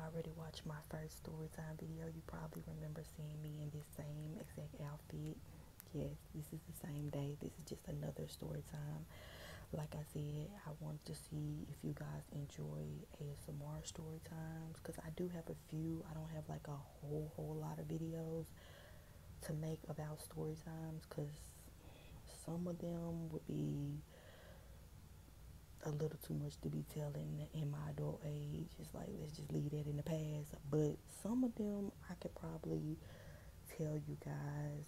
already watched my first story time video, you probably remember seeing me in this same exact outfit. Yes, this is the same day. This is just another story time. Like I said, I want to see if you guys enjoy ASMR story times because I do have a few. I don't have like a whole lot of videos to make about story times because some of them would be a little too much to be telling in my adult age. It's like, let's just leave that in the past. But some of them I could probably tell you guys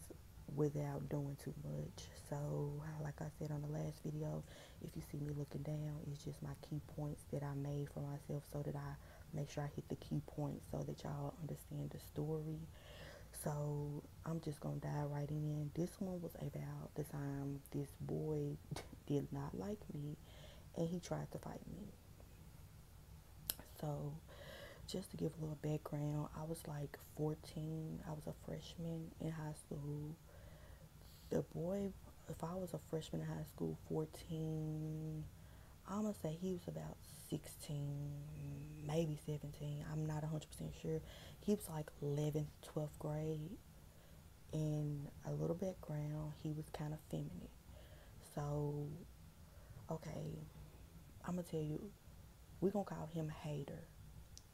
without doing too much. So, like I said on the last video, if you see me looking down, it's just my key points that I made for myself so that I make sure I hit the key points so that y'all understand the story. So, I'm just gonna dive right in. This one was about the time this boy did not like me and he tried to fight me. So, just to give a little background, I was like 14. I was a freshman in high school. The boy, if I was a freshman in high school, 14, I'm going to say he was about 16, maybe 17. I'm not 100% sure. He was like 11th, 12th grade. And a little background, he was kind of feminine. So, okay, I'm going to tell you, we're going to call him Hater.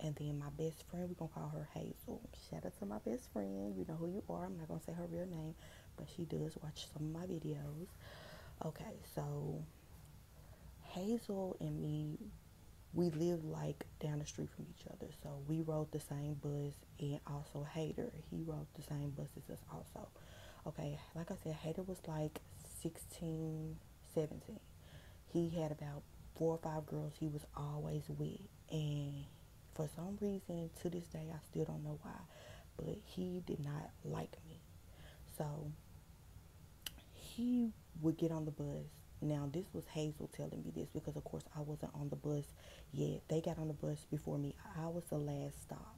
And then my best friend, we're going to call her Hazel. Shout out to my best friend. You know who you are. I'm not going to say her real name, but she does watch some of my videos. Okay, so Hazel and me, we lived like down the street from each other. So we rode the same bus, and also Hater, he rode the same bus as us also. Okay, like I said, Hater was like 16, 17. He had about 4 or 5 girls he was always with, and for some reason to this day I still don't know why, but he did not like me. So he would get on the bus. Now this was Hazel telling me this because of course I wasn't on the bus yet. They got on the bus before me. I was the last stop.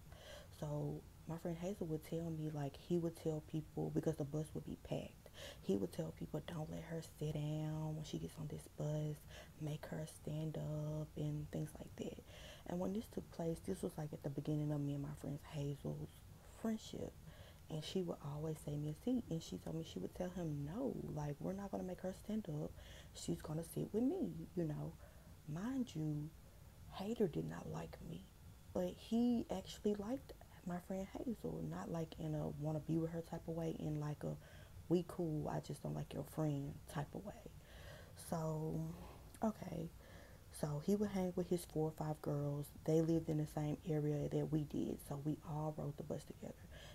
So my friend Hazel would tell me, like, he would tell people, because the bus would be packed, he would tell people, don't let her sit down when she gets on this bus, make her stand up and things like that. And when this took place, this was like at the beginning of me and my friend Hazel's friendship, and she would always say me a seat, and she told me she would tell him no, like, we're not going to make her stand up, she's going to sit with me, you know. Mind you, Hater did not like me, but he actually liked my friend Hazel, not like in a want to be with her type of way, in like a we cool, I just don't like your friend type of way. So, okay, so he would hang with his 4 or 5 girls. They lived in the same area that we did, so we all rode the bus together.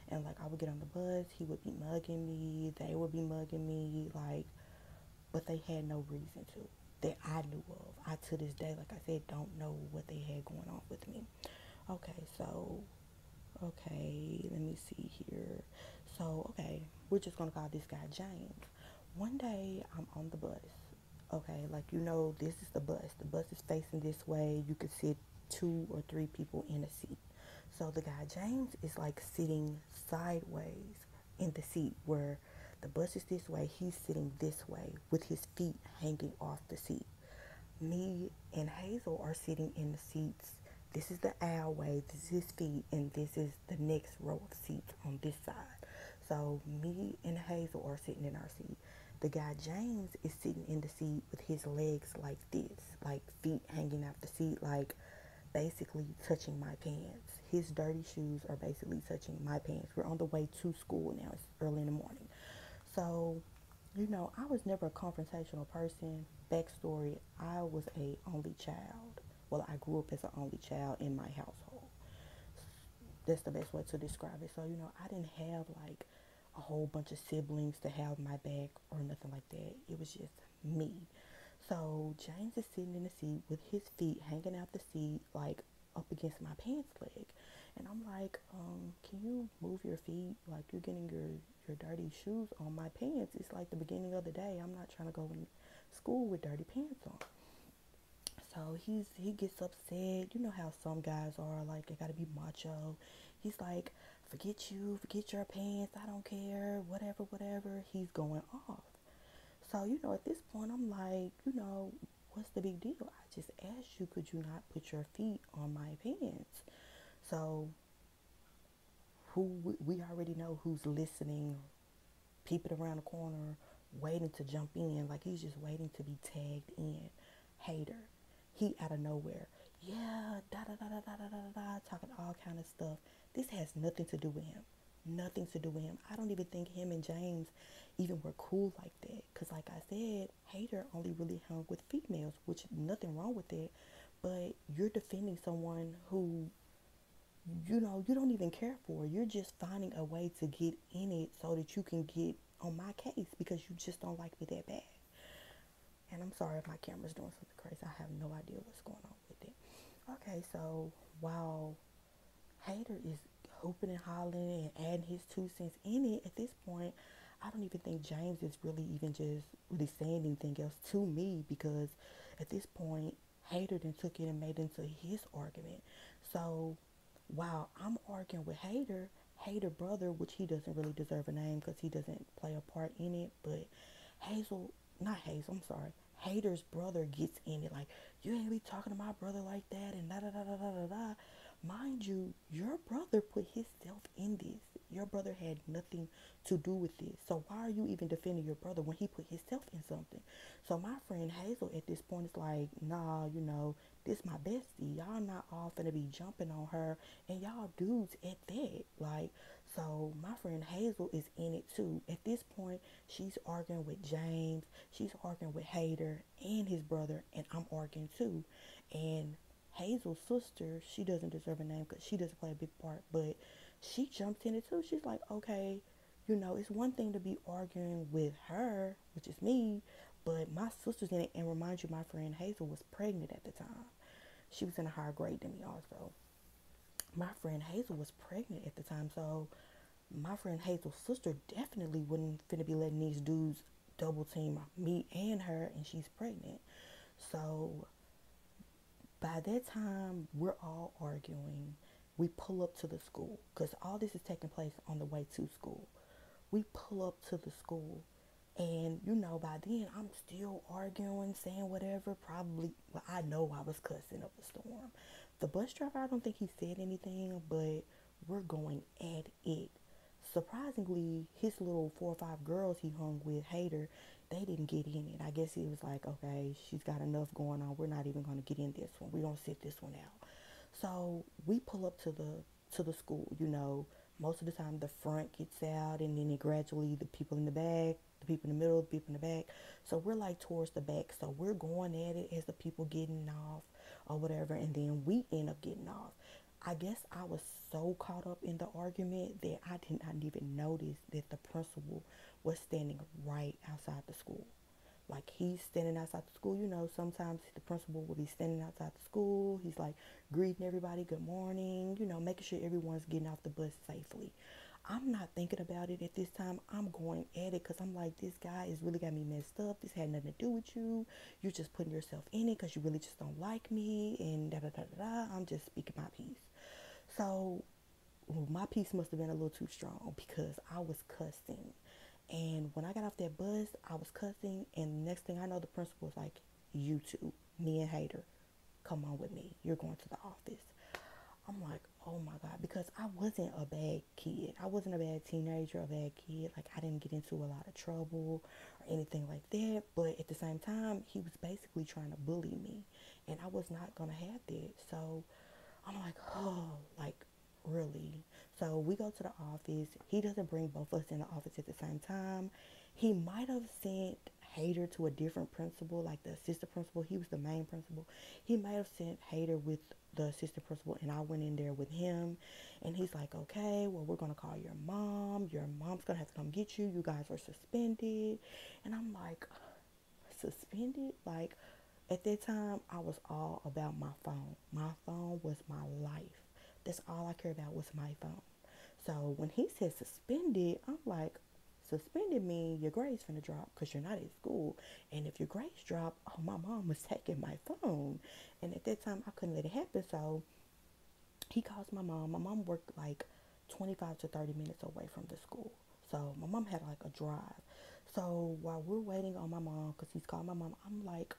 And like, I would get on the bus, he would be mugging me, they would be mugging me, like, but they had no reason to that I knew of. I to this day, like I said, don't know what they had going on with me. Okay, so let me see here. So, okay, we're just gonna call this guy James. One day I'm on the bus. Okay, like, you know, this is the bus. The bus is facing this way. You could sit 2 or 3 people in a seat. So the guy James is like sitting sideways in the seat where the bus is this way. He's sitting this way with his feet hanging off the seat. Me and Hazel are sitting in the seats. This is the aisleway, this is his feet, and this is the next row of seats on this side. So me and Hazel are sitting in our seat. The guy James is sitting in the seat with his legs like this, like feet hanging out the seat, like basically touching my pants. His dirty shoes are basically touching my pants. We're on the way to school now. It's early in the morning. So, you know, I was never a confrontational person. Backstory, I was a only child. Well, I grew up as an only child in my household. That's the best way to describe it. So, you know, I didn't have like a whole bunch of siblings to have my back or nothing like that. It was just me. So James is sitting in the seat with his feet hanging out the seat, like up against my pants leg. And I'm like, can you move your feet? Like, you're getting your dirty shoes on my pants. It's like the beginning of the day. I'm not trying to go in school with dirty pants on. So he gets upset. You know how some guys are, like, they gotta be macho. He's like, forget you, forget your pants, I don't care, whatever, whatever. He's going off. So, you know, at this point, I'm like, you know, what's the big deal? I just asked you, could you not put your feet on my pants? So who we already know who's listening, peeping around the corner, waiting to jump in. Like he's just waiting to be tagged in. Hater. He out of nowhere. Yeah, da da da da da da da da, talking all kind of stuff. This has nothing to do with him. Nothing to do with him. I don't even think him and James even were cool like that. Cause like I said, Hater only really hung with females, which nothing wrong with it. But you're defending someone who you don't even care for. You're just finding a way to get in it so that you can get on my case because you just don't like me that bad. And I'm sorry if my camera's doing something crazy. I have no idea what's going on with it. Okay, so while Hater is hooping and hollering and adding his 2 cents in it, at this point, I don't even think James is really even just really saying anything else to me because at this point, Hater then took it and made it into his argument. So while I'm arguing with Hater brother, which he doesn't really deserve a name because he doesn't play a part in it, but not Hazel, I'm sorry, Hater's brother gets in it like, you ain't be talking to my brother like that and da da da da da da da. Mind you, your brother put himself in this. Your brother had nothing to do with this. So why are you even defending your brother when he put himself in something? So my friend Hazel at this point is like, nah, this my bestie. Y'all not all finna be jumping on her and y'all dudes at that. Like, so my friend Hazel is in it too. At this point, she's arguing with James, she's arguing with Hater and his brother, and I'm arguing too. And Hazel's sister, she doesn't deserve a name because she doesn't play a big part, but she jumps in it too. She's like, okay, it's one thing to be arguing with her, which is me, but my sister's in it. And remind you, my friend Hazel was pregnant at the time. She was in a higher grade than me also. My friend Hazel was pregnant at the time, so my friend Hazel's sister definitely wouldn't finna be letting these dudes double team me and her, and she's pregnant. So by that time, we're all arguing. We pull up to the school because all this is taking place on the way to school. We pull up to the school, and by then I'm still arguing, saying whatever. Probably, well, I know I was cussing up a storm. The bus driver, I don't think he said anything, but we're going at it. Surprisingly, his little 4 or 5 girls he hung with, Hater, they didn't get in it. I guess he was like, okay, she's got enough going on. We're not even going to get in this one. We're going to sit this one out. So we pull up to the school. Most of the time the front gets out, and then it gradually the people in the back, the people in the middle, the people in the back. So we're like towards the back. So we're going at it as the people getting off or whatever, and then we end up getting off. I guess I was so caught up in the argument that I did not even notice that the principal was standing right outside the school. Like he's standing outside the school. Sometimes the principal will be standing outside the school. He's like greeting everybody, good morning, making sure everyone's getting off the bus safely. I'm not thinking about it at this time. I'm going at it because I'm like, this guy is really got me messed up. This had nothing to do with you. You're just putting yourself in it because you really just don't like me and da da da da da. I'm just speaking my piece. So my piece must have been a little too strong because I was cussing. And when I got off that bus, I was cussing. And the next thing I know, the principal was like, you two, me and Hater, come on with me. You're going to the office. I'm like, oh my God, because I wasn't a bad kid. I wasn't a bad teenager, a bad kid. Like, I didn't get into a lot of trouble or anything like that. But at the same time, he was basically trying to bully me. And I was not going to have that. So I'm like, oh, like, really? So we go to the office. He doesn't bring both of us in the office at the same time. He might have sent Hater to a different principal, like the assistant principal. He was the main principal. He might have sent Hater with the assistant principal, and I went in there with him. And he's like, okay, well, we're going to call your mom. Your mom's going to have to come get you. You guys are suspended. And I'm like, suspended? Like, at that time, I was all about my phone. My phone was my life. That's all I cared about was my phone. So when he said suspended, I'm like, suspended mean your grades finna drop because you're not at school. And if your grades drop, oh, my mom was taking my phone. And at that time, I couldn't let it happen. So he calls my mom. My mom worked like 25 to 30 minutes away from the school. So my mom had like a drive. So while we're waiting on my mom, because he's called my mom, I'm like,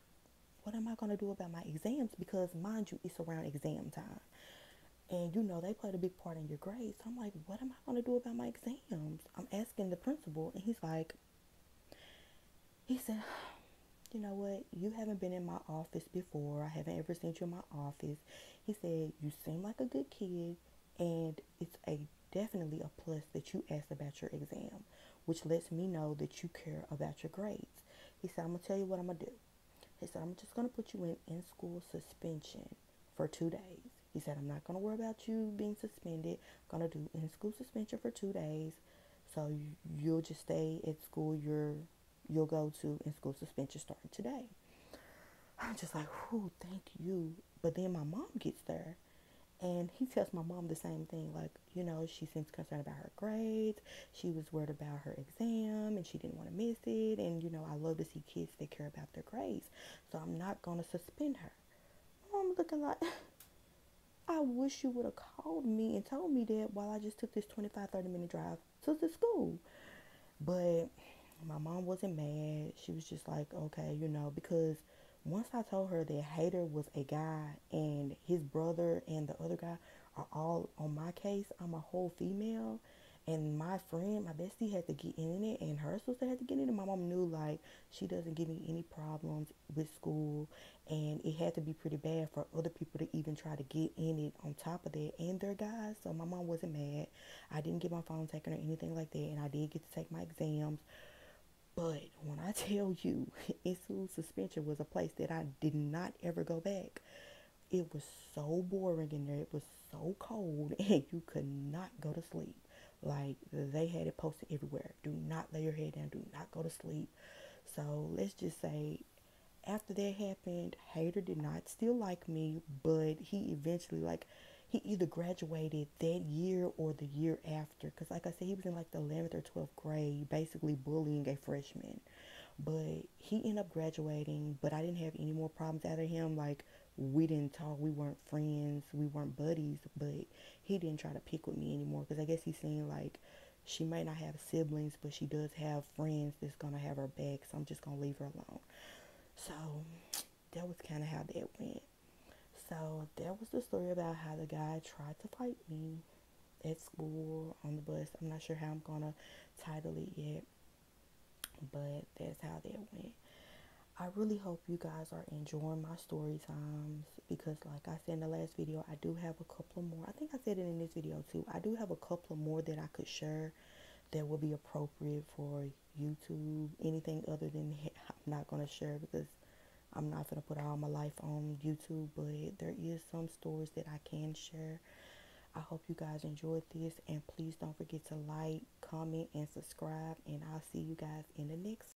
what am I going to do about my exams? Because mind you, it's around exam time. And you know, they played a big part in your grades. So I'm like, what am I going to do about my exams? I'm asking the principal, and he said, you know what? You haven't been in my office before. I haven't ever seen you in my office. He said, you seem like a good kid, and it's a definitely a plus that you asked about your exam, which lets me know that you care about your grades. He said, I'm going to tell you what I'm going to do. He said, I'm just going to put you in school suspension for 2 days. He said, I'm not going to worry about you being suspended. I'm going to do in school suspension for 2 days. So you'll just stay at school. You'll go to in school suspension starting today. I'm just like, whoo, thank you. But then my mom gets there, and he tells my mom the same thing. Like, you know, she seems concerned about her grades. She was worried about her exam, and she didn't want to miss it. And, you know, I love to see kids that care about their grades. So I'm not going to suspend her. My mom looking like, I wish you would have called me and told me that while I just took this 25-30 minute drive to the school. But my mom wasn't mad. She was just like, okay, you know, because once I told her that Hater was a guy and his brother and the other guy are all on my case, I'm a whole female. And my friend, my bestie, had to get in it, and her sister had to get in it. My mom knew, like, she doesn't give me any problems with school, and it had to be pretty bad for other people to even try to get in it on top of that, and their guys. So my mom wasn't mad. I didn't get my phone taken or anything like that, and I did get to take my exams. But when I tell you, in-school suspension was a place that I did not ever go back. It was so boring in there. It was so cold, and you could not go to sleep. Like, they had it posted everywhere. Do not lay your head down. Do not go to sleep. So let's just say after that happened, Hater did not still like me, but he eventually, like, he either graduated that year or the year after. Because, like I said, he was in like the 11th or 12th grade, basically bullying a freshman. But he ended up graduating, but I didn't have any more problems out of him. Like, we didn't talk, we weren't friends, we weren't buddies, but he didn't try to pick with me anymore because I guess he's seen like she might not have siblings, but she does have friends that's gonna have her back, so I'm just gonna leave her alone. So that was kind of how that went. So that was the story about how the guy tried to fight me at school on the bus. I'm not sure how I'm gonna title it yet, but that's how that went. I really hope you guys are enjoying my story times because, like I said in the last video, I do have a couple more. I think I said it in this video too. I do have a couple more that I could share that would be appropriate for YouTube. Anything other than that, I'm not going to share because I'm not going to put all my life on YouTube, but there is some stories that I can share. I hope you guys enjoyed this, and please don't forget to like, comment, and subscribe, and I'll see you guys in the next